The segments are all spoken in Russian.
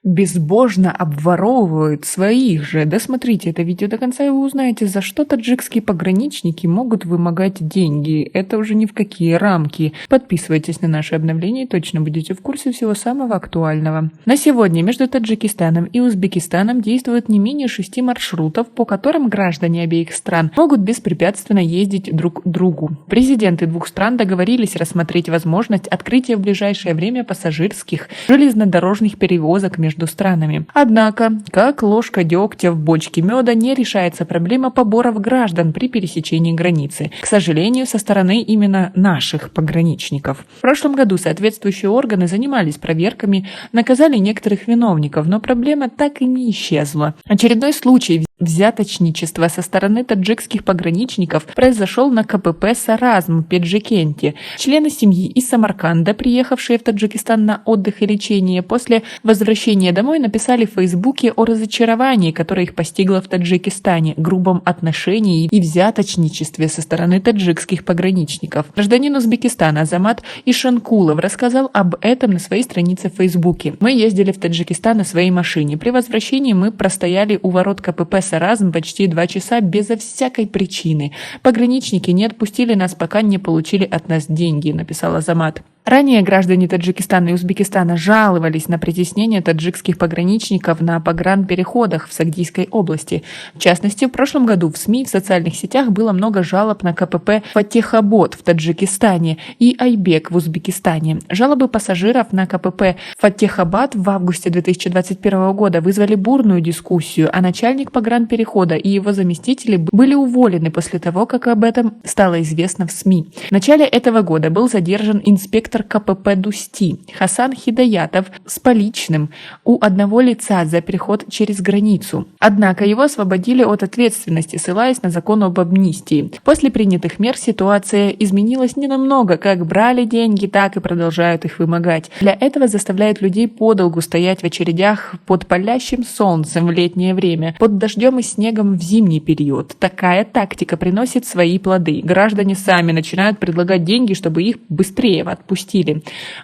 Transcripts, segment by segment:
безбожно обворовывают своих же. Досмотрите это видео до конца, и вы узнаете, за что таджикские пограничники могут вымогать деньги. Это уже ни в какие рамки. Подписывайтесь на наши обновления и точно будете в курсе всего самого актуального. На сегодня между Таджикистаном и Узбекистаном действует не менее 6 маршрутов, по которым граждане обеих стран могут беспрепятственно ездить друг к другу. Президенты двух стран договорились рассмотреть возможность открытия в ближайшее время пассажирских железнодорожных перевозок между странами. Однако, как ложка дегтя в бочке меда, не решается проблема поборов граждан при пересечении границы. К сожалению, со стороны именно наших пограничников. В прошлом году соответствующие органы занимались проверками, наказали некоторых виновников, но проблема так и не исчезла. Очередной случай взяточничества со стороны таджикских пограничников произошел на КПП «Саразм» в Педжикенте. Члены семьи из Самарканда, приехавшие в Таджикистан на отдых и лечение, после возвращения домой написали в Фейсбуке о разочаровании, которое их постигло в Таджикистане, грубом отношении и взяточничестве со стороны таджикских пограничников. Гражданин Узбекистана Азамат Ишанкулов рассказал об этом на своей странице в Фейсбуке. «Мы ездили в Таджикистан на своей машине. При возвращении мы простояли у ворот КПП «Саразм» почти 2 часа безо всякой причины. Пограничники не отпустили нас, пока не получили от нас деньги», написал Азамат. Ранее граждане Таджикистана и Узбекистана жаловались на притеснение таджикских пограничников на погранпереходах в Сагдийской области. В частности, в прошлом году в СМИ и в социальных сетях было много жалоб на КПП Фатехабод в Таджикистане и Айбек в Узбекистане. Жалобы пассажиров на КПП Фатехабад в августе 2021 года вызвали бурную дискуссию, а начальник погранперехода и его заместители были уволены после того, как об этом стало известно в СМИ. В начале этого года был задержан инспектор КПП Дусти Хасан Хидаятов с поличным у одного лица за переход через границу. Однако его освободили от ответственности, ссылаясь на закон об амнистии. После принятых мер ситуация изменилась ненамного. Как брали деньги, так и продолжают их вымогать. Для этого заставляют людей подолгу стоять в очередях под палящим солнцем в летнее время, под дождем и снегом в зимний период. Такая тактика приносит свои плоды. Граждане сами начинают предлагать деньги, чтобы их быстрее отпустили.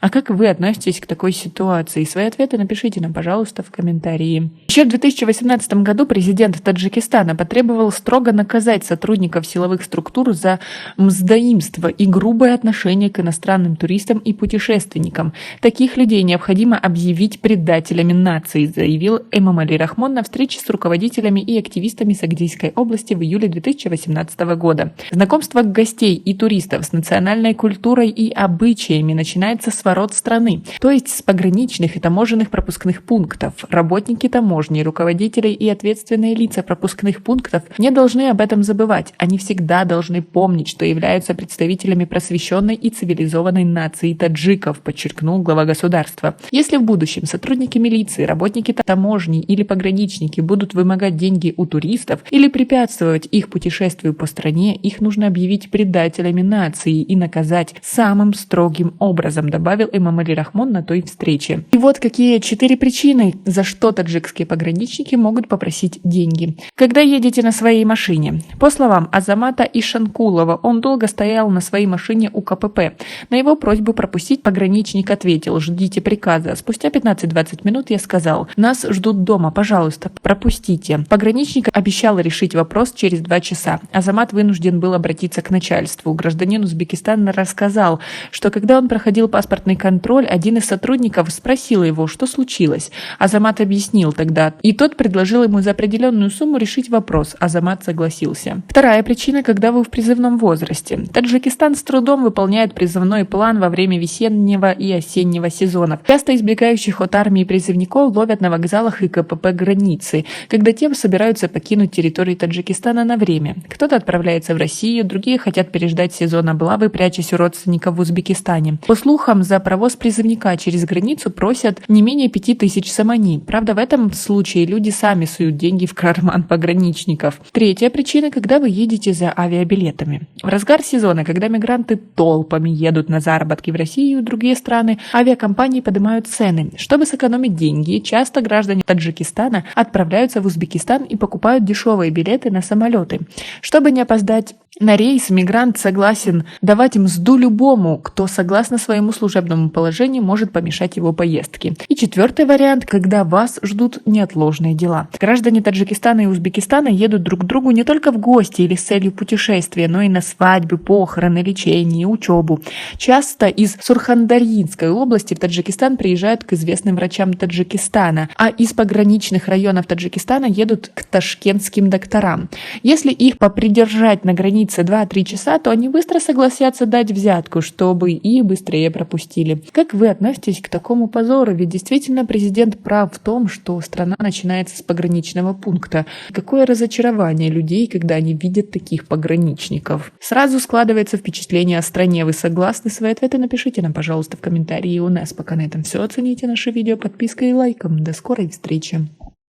А как вы относитесь к такой ситуации? Свои ответы напишите нам, пожалуйста, в комментарии. Еще в 2018 году президент Таджикистана потребовал строго наказать сотрудников силовых структур за мздоимство и грубое отношение к иностранным туристам и путешественникам. Таких людей необходимо объявить предателями нации, заявил Эмомали Рахмон на встрече с руководителями и активистами Сагдийской области в июле 2018 года. Знакомство гостей и туристов с национальной культурой и обычаями начинается с ворот страны, то есть с пограничных и таможенных пропускных пунктов. Работники таможни, руководители и ответственные лица пропускных пунктов не должны об этом забывать. Они всегда должны помнить, что являются представителями просвещенной и цивилизованной нации таджиков, подчеркнул глава государства. Если в будущем сотрудники милиции, работники таможни или пограничники будут вымогать деньги у туристов или препятствовать их путешествию по стране, их нужно объявить предателями нации и наказать самым строгим образом, добавил Эмомали Рахмон на той встрече. И вот какие 4 причины, за что таджикские пограничники могут попросить деньги. Когда едете на своей машине. По словам Азамата Ишанкулова, он долго стоял на своей машине у КПП. На его просьбу пропустить пограничник ответил: «Ждите приказа». Спустя 15-20 минут я сказал: «Нас ждут дома, пожалуйста, пропустите». Пограничник обещал решить вопрос через 2 часа. Азамат вынужден был обратиться к начальству. Гражданин Узбекистана рассказал, что когда он проходил паспортный контроль, один из сотрудников спросил его, что случилось. Азамат объяснил тогда, и тот предложил ему за определенную сумму решить вопрос. Азамат согласился. Вторая причина, когда вы в призывном возрасте. Таджикистан с трудом выполняет призывной план во время весеннего и осеннего сезонов. Часто избегающих от армии призывников ловят на вокзалах и КПП границы, когда те собираются покинуть территорию Таджикистана на время. Кто-то отправляется в Россию, другие хотят переждать сезон облавы, прячась у родственников в Узбекистане. По слухам, за провоз призывника через границу просят не менее 5000 самани. Правда, в этом случае люди сами суют деньги в карман пограничников. Третья причина, когда вы едете за авиабилетами. В разгар сезона, когда мигранты толпами едут на заработки в Россию и другие страны, авиакомпании поднимают цены. Чтобы сэкономить деньги, часто граждане Таджикистана отправляются в Узбекистан и покупают дешевые билеты на самолеты. Чтобы не опоздать на рейс, мигрант согласен давать мзду любому, кто согласен согласно своему служебному положению, может помешать его поездке. И четвертый вариант, когда вас ждут неотложные дела. Граждане Таджикистана и Узбекистана едут друг к другу не только в гости или с целью путешествия, но и на свадьбы, похороны, лечение, учебу. Часто из Сурхандарьинской области в Таджикистан приезжают к известным врачам Таджикистана, а из пограничных районов Таджикистана едут к ташкентским докторам. Если их попридержать на границе 2-3 часа, то они быстро согласятся дать взятку, чтобы их быстрее пропустили. Как вы относитесь к такому позору? Ведь действительно президент прав в том, что страна начинается с пограничного пункта. Какое разочарование людей, когда они видят таких пограничников. Сразу складывается впечатление о стране. Вы согласны? Свои ответы напишите нам, пожалуйста, в комментарии. У нас пока на этом все. Оцените наше видео подпиской и лайком. До скорой встречи.